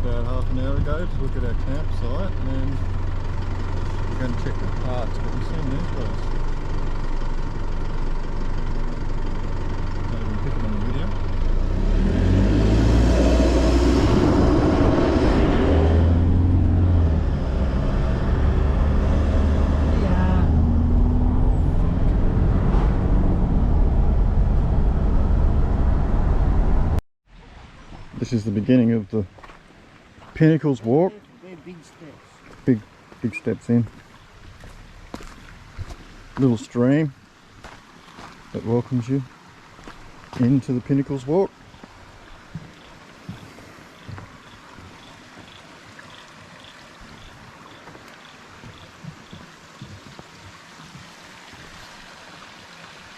about half an hour ago to look at our campsite, and we're going to check the parks, but we've seen these guys. So we can pick them on the video. This is the beginning of the Pinnacles walk. They're big steps. Big steps in. Little stream that welcomes you into the Pinnacles walk.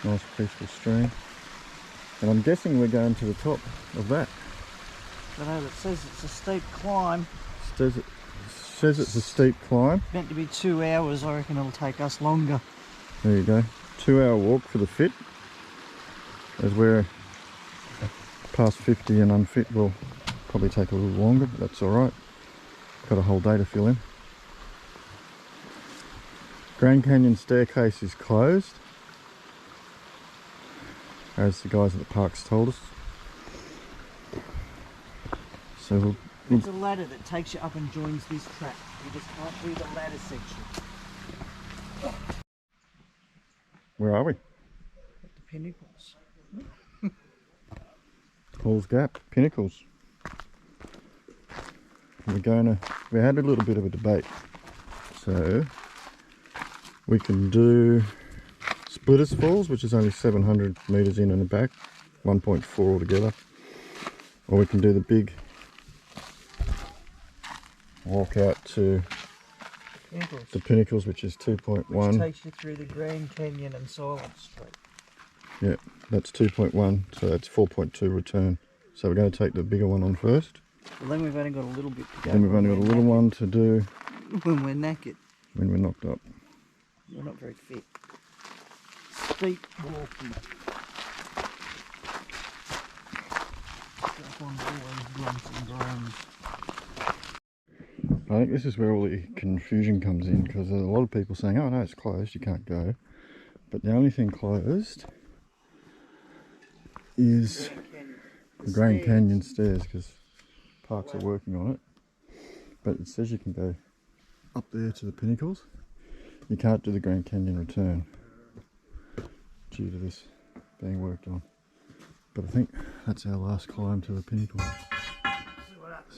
Nice peaceful stream. And I'm guessing we're going to the top of that. I know it says it's a steep climb. Says it's a steep climb. Meant to be 2 hours, I reckon it'll take us longer. There you go. 2-hour walk for the fit. As we're past 50 and unfit, will probably take a little longer, but that's alright. Got a whole day to fill in. Grand Canyon staircase is closed, as the guys at the parks told us. So there's a ladder that takes you up and joins this track. You just can't do the ladder section. Where are we? At the Pinnacles. Halls Gap, Pinnacles. We had a little bit of a debate. So we can do Splitters Falls, which is only 700 metres in and back, 1.4 altogether. Or we can do the big walk out to the Pinnacles, which is 2.1. Which takes you through the Grand Canyon and Silent Street. Yeah, that's 2.1, so that's 4.2 return. So we're going to take the bigger one on first. Well, then we've only got a little bit to go. Then we've only got a little one to do when we're knackered. When we're knocked up. We're not very fit. Steep walking. Up on boys, grunts and groans. I think this is where all the confusion comes in, because there's a lot of people saying, oh no, it's closed, you can't go. But the only thing closed is the Grand Canyon stairs, because parks are working on it. But it says you can go up there to the Pinnacles. You can't do the Grand Canyon return due to this being worked on. But I think that's our last climb to the Pinnacles.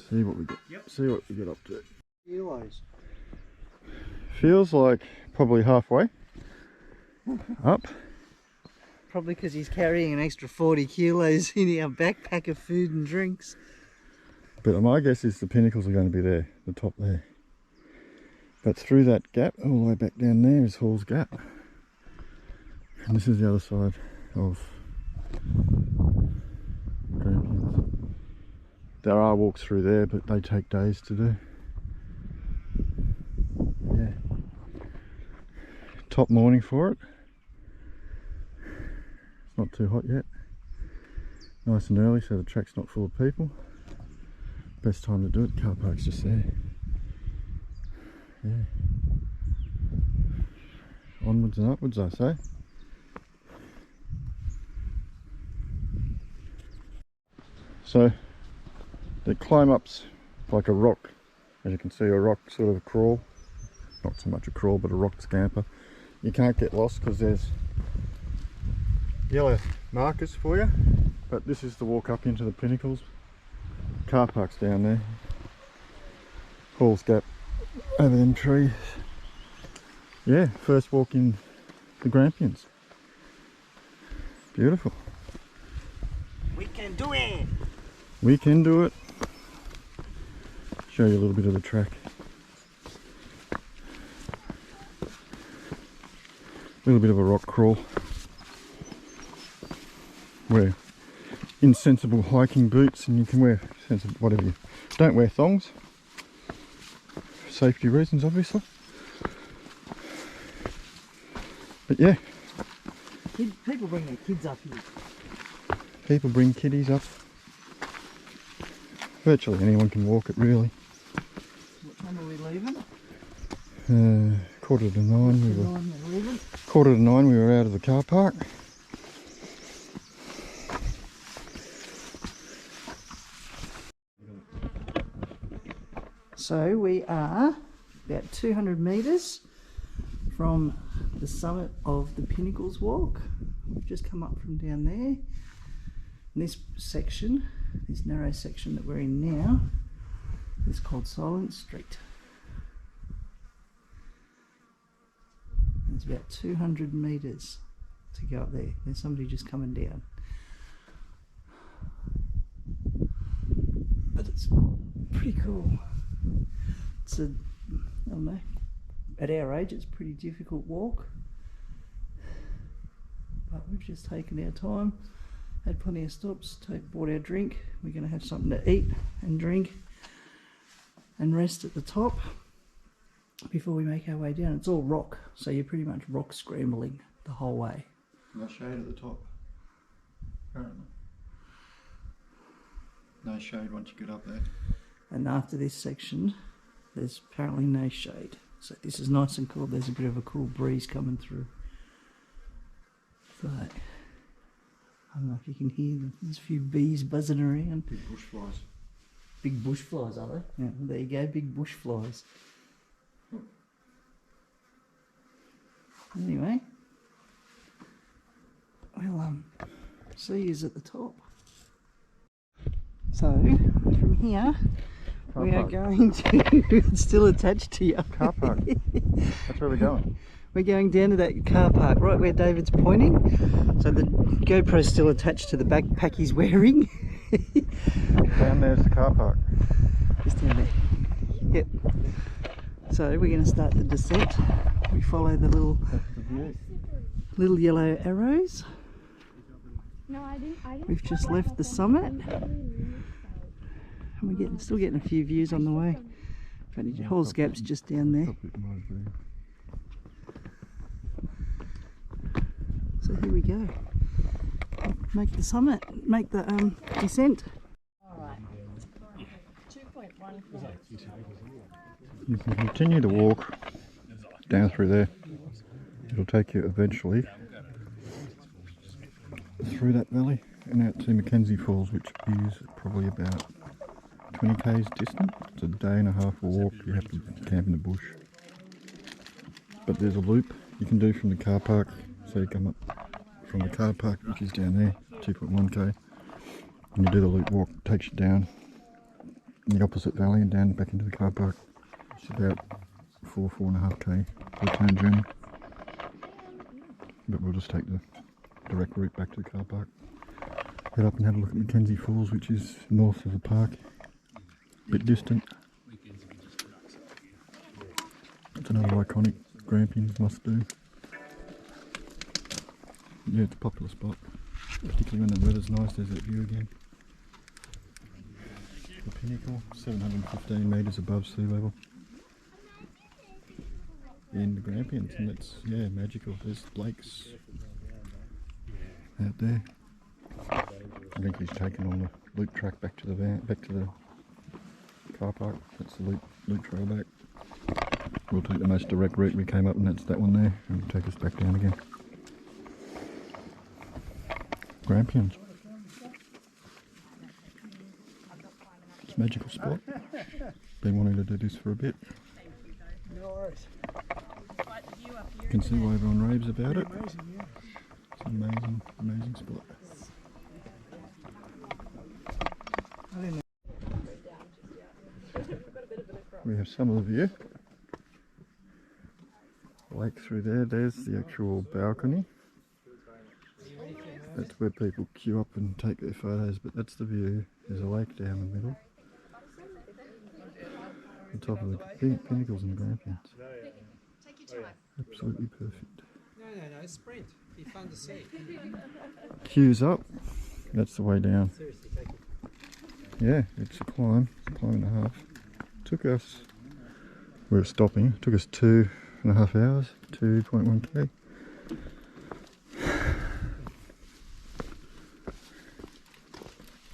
See what we get. Yep. See what we get up to. Kilos. Feels like probably halfway up. Probably because he's carrying an extra 40 kilos in our backpack of food and drinks. But my guess is the Pinnacles are going to be there, the top there. But through that gap, all the way back down there is Halls Gap. And this is the other side of Grampians. There are walks through there, but they take days to do. Yeah. Top morning for it. It's not too hot yet. Nice and early, so the track's not full of people. Best time to do it. Car park's just there. Yeah. Onwards and upwards, I say. So the climb up's like a rock, as you can see, a rock sort of a crawl. Not so much a crawl, but a rock scamper. You can't get lost because there's yellow markers for you. But this is the walk up into the Pinnacles. Car park's down there. Halls Gap over them trees. Yeah, first walk in the Grampians. Beautiful. We can do it! We can do it. Show you a little bit of the track. A little bit of a rock crawl. Wear insensible hiking boots, and you can wear sensible whatever you don't wear thongs. For safety reasons, obviously. But yeah. People bring their kids up here. People bring kiddies up. virtually anyone can walk it really. What time are we leaving? 9:15 we were. 9 we're leaving. 9:15 we were out of the car park. So we are about 200 metres from the summit of the Pinnacles walk. We've just come up from down there. And this section, this narrow section that we're in now, is called Silent Street. It's about 200 metres to go up there. There's somebody just coming down. But it's pretty cool. It's a, I don't know, at our age it's a pretty difficult walk. But we've just taken our time, had plenty of stops, bought our drink. We're going to have something to eat and drink and rest at the top before we make our way down. It's all rock, so you're pretty much rock scrambling the whole way. No shade at the top, apparently. No shade once you get up there. And after this section, there's apparently no shade. So this is nice and cool. There's a bit of a cool breeze coming through. So, I don't know if you can hear them. There's a few bees buzzing around. Big bush flies. Big bush flies, are they? Yeah, there you go, big bush flies. Anyway, we'll see you at the top. So, from here, we are going to, it's still attached to your car park. That's where we're going. We're going down to that car park, right where David's pointing. So the GoPro's still attached to the backpack he's wearing. Down there's the car park. Just down there. Yep. So we're going to start the descent. We follow the little yellow arrows. No, I didn't. We've just left the summit. And we're still getting a few views on the way. Halls Gap's just down there. So here we go. Make the summit, make the descent. Alright. 2.1. You can continue to walk down through there. It'll take you eventually through that valley and out to Mackenzie Falls, which is probably about 20 k's distant. It's a day and a half walk. You have to camp in the bush. But there's a loop you can do from the car park. So you come up from the car park, which is down there, 2.1k, and you do the loop walk. It takes you down in the opposite valley and down back into the car park. It's about 4.5k return journey. But we'll just take the direct route back to the car park. Head up and have a look at Mackenzie Falls, which is north of the park. A bit distant. It's another iconic Grampians must do. Yeah, it's a popular spot, particularly when the weather's nice. There's that view again. The pinnacle, 715 metres above sea level in the Grampians, and that's, yeah, magical. There's lakes out there. I think he's taken on the loop track back to the car park. That's the loop trail back. We'll take the most direct route. We came up, and that's that one there, and it'll take us back down again. Grampians. It's a magical spot. Been wanting to do this for a bit. You can see why everyone raves about it. It's an amazing, amazing spot. We have some of the view. Lake through there. There's the actual balcony. That's where people queue up and take their photos, but that's the view. There's a lake down the middle. On top of the pinnacles and the Grampians. Absolutely perfect. No, sprint. Be fun to see. Queues up. That's the way down. Yeah, it's a climb. It's a climb and a half. Took us, we were stopping, took us 2.5 hours, 2.1k.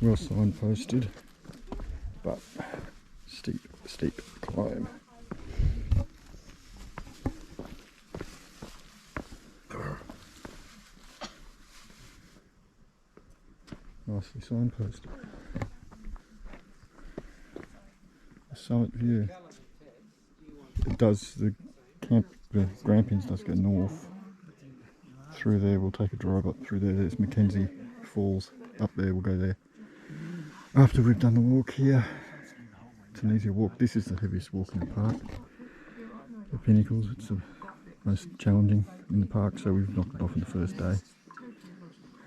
Well signposted, but steep climb. Nicely signposted. The summit view. It does, the Grampians does go north. Through there, we'll take a drive up through there. There's Mackenzie Falls. Up there, we'll go there. After we've done the walk here, it's an easier walk. This is the heaviest walk in the park. The Pinnacles, it's the most challenging in the park, so we've knocked it off on the first day.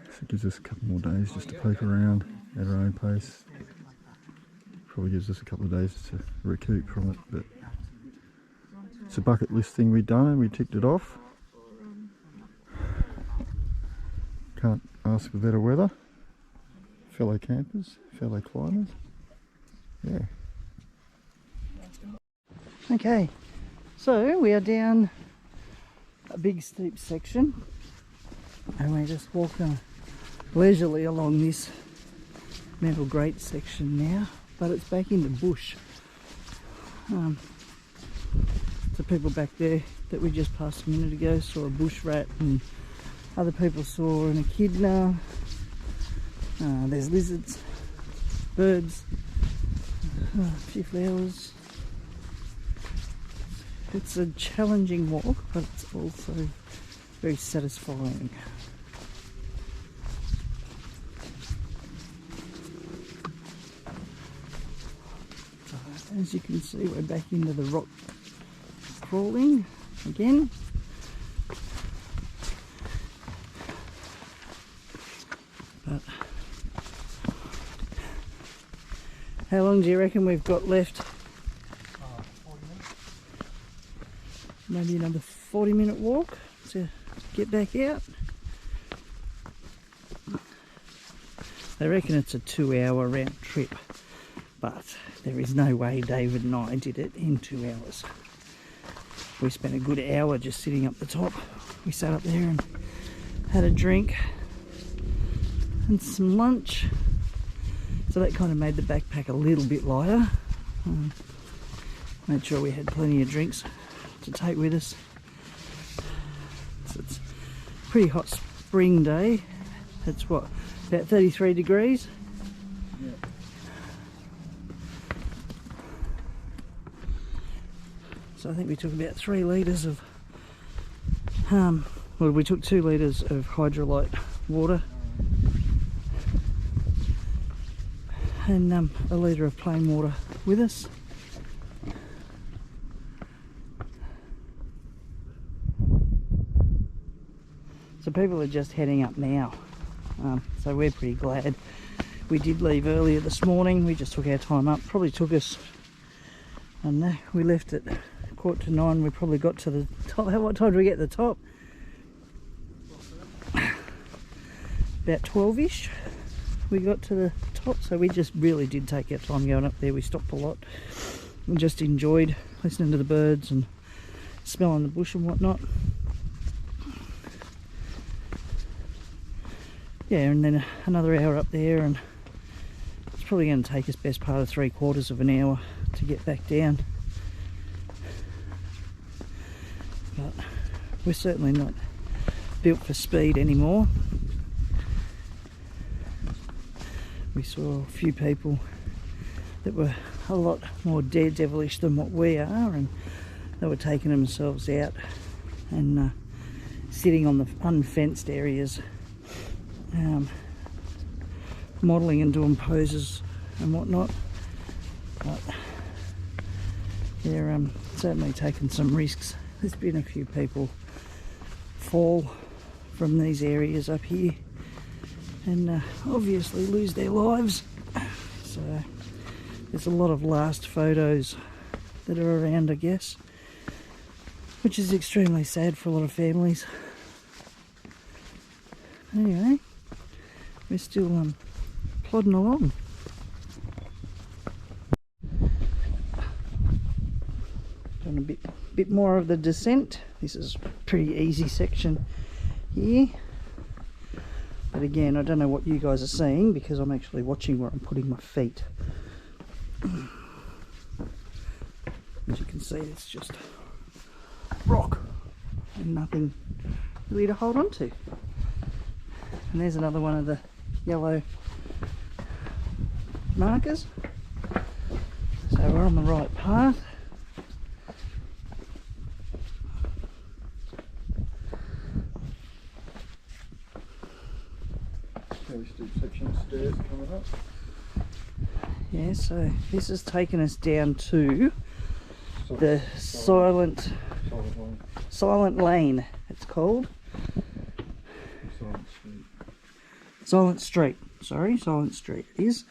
So it gives us a couple more days just to poke around at our own pace. Probably gives us a couple of days to recoup from it, but it's a bucket list thing we've done and we ticked it off. Can't ask for better weather. Fellow campers, fellow climbers. Yeah. Okay, so we are down a big steep section and we're just walking leisurely along this metal grate section now, but it's back into bush. The people back there that we just passed a minute ago saw a bush rat, and other people saw an echidna. There's lizards, birds, a few flowers. It's a challenging walk, but it's also very satisfying. So, as you can see, we're back into the rock crawling again. But how long do you reckon we've got left? 40 minutes. Maybe another 40-minute walk to get back out. They reckon it's a 2-hour round trip, but there is no way David and I did it in 2 hours. We spent a good hour just sitting up the top. We sat up there and had a drink and some lunch, so that kind of made the backpack a little bit lighter. Made sure we had plenty of drinks to take with us. So it's a pretty hot spring day. It's what, about 33 degrees? Yeah. So I think we took about 3 litres of well, we took 2 litres of hydrolyte water and a litre of plain water with us. So people are just heading up now, so we're pretty glad we did leave earlier this morning. We just took our time up. Probably took us, I don't know, we left at 8:45. We probably got to the top. What time did we get to the top? About 12ish we got to the top, so we just really did take our time going up there. We stopped a lot and just enjoyed listening to the birds and smelling the bush and whatnot. Yeah, and then another hour up there, and it's probably going to take us best part of 3/4 of an hour to get back down. But we're certainly not built for speed anymore. We saw a few people that were a lot more daredevilish than what we are, and they were taking themselves out and sitting on the unfenced areas, modelling and doing poses and whatnot. But they're certainly taking some risks. There's been a few people fall from these areas up here and obviously lose their lives. So there's a lot of last photos that are around, I guess, which is extremely sad for a lot of families. Anyway, we're still plodding along. Doing a bit more of the descent. This is a pretty easy section here, but again, I don't know what you guys are seeing because I'm actually watching where I'm putting my feet. As you can see, it's just rock and nothing really to hold on to. And there's another one of the yellow markers. So we're on the right path. Fairly steep section of stairs coming up. Yeah, so this has taken us down to the silent lane, it's called. Silent Street. Sorry, Silent Street it is.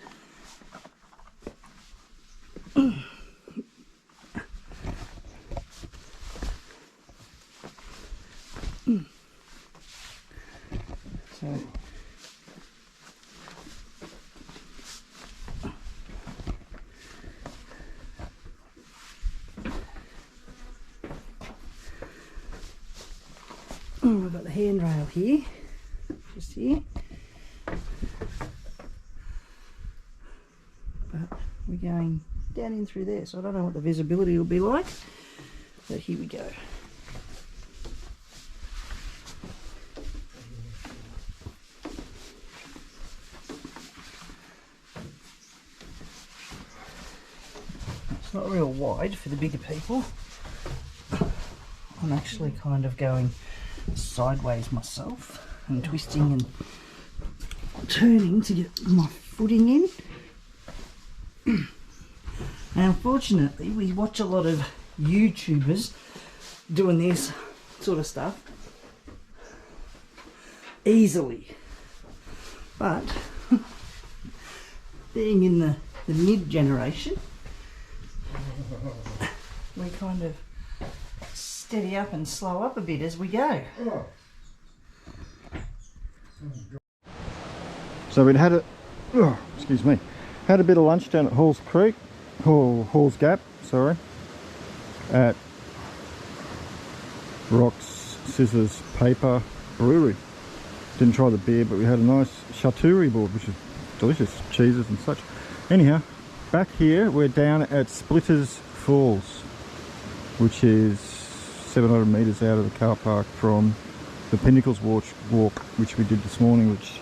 So we've got the handrail here, just here. But we're going down in through there, so I don't know what the visibility will be like. But here we go. It's not real wide for the bigger people. I'm actually kind of going sideways myself and twisting and turning to get my footing in. And unfortunately, we watch a lot of YouTubers doing this sort of stuff easily, but being in the mid generation, we kind of steady up and slow up a bit as we go. So we'd had excuse me, had a bit of lunch down at Hall's Creek, Hall's Gap, sorry, at Rocks, Scissors, Paper Brewery. Didn't try the beer, but we had a nice charcuterie board, which is delicious, cheeses and such. Anyhow, back here we're down at Splitters Falls, which is 700 metres out of the car park from the Pinnacles walk, which we did this morning, which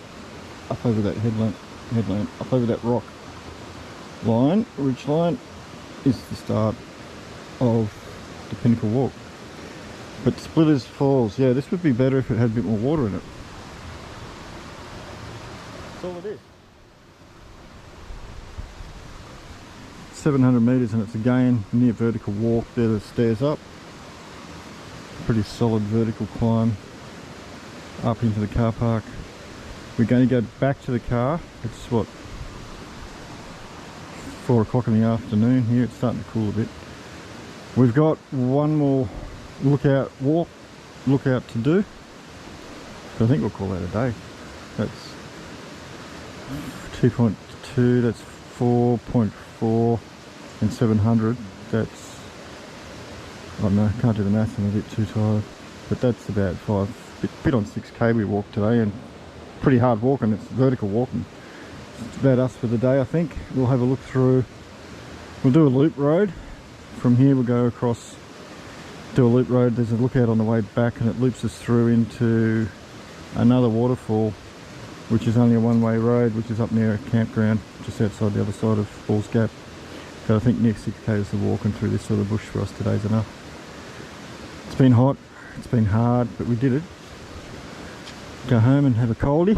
up over that headland, up over that rock line, ridge line, is the start of the Pinnacle walk. But Splitters Falls, yeah, this would be better if it had a bit more water in it. That's all it is. 700 metres, and it's again near vertical walk. There the stairs up. Pretty solid vertical climb up into the car park. We're going to go back to the car. It's what, 4 o'clock in the afternoon here. It's starting to cool a bit. We've got one more lookout to do. So I think we'll call that a day. That's 2.2, that's 4.4 and 700. That's, I don't know, can't do the maths, I'm a bit too tired. But that's about 5, bit on 6k we walked today, and pretty hard walking. It's vertical walking. It's about us for the day, I think. We'll have a look through, we'll do a loop road. From here we'll go across, do a loop road. There's a lookout on the way back, and it loops us through into another waterfall, which is only a one-way road, which is up near a campground just outside the other side of Hall's Gap. So I think next 6 k's of walking through this sort of bush for us today is enough. It's been hot, it's been hard, but we did it. Go home and have a coldie,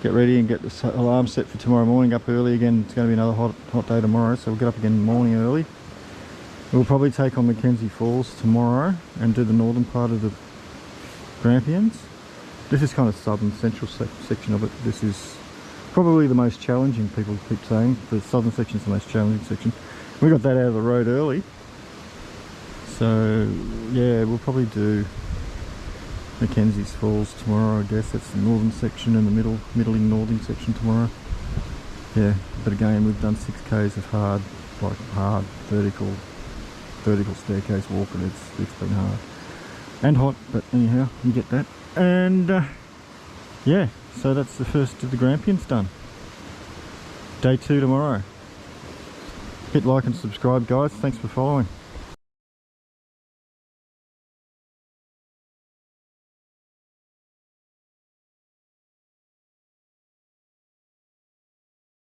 get ready and get the alarm set for tomorrow morning. Up early again. It's going to be another hot day tomorrow, so we'll get up again in the morning early. We'll probably take on Mackenzie Falls tomorrow and do the northern part of the Grampians. This is kind of southern central section of it. This is probably the most challenging, people keep saying. The southern section is the most challenging section. We got that out of the road early. So yeah, we'll probably do Mackenzie's Falls tomorrow, I guess. That's the northern section and the middling northern section tomorrow. Yeah, but again, we've done 6 k's of hard vertical staircase walking. It's been hard and hot, but anyhow, you get that. And yeah, so that's the first of the Grampians done. Day 2 tomorrow. Hit like and subscribe, guys. Thanks for following.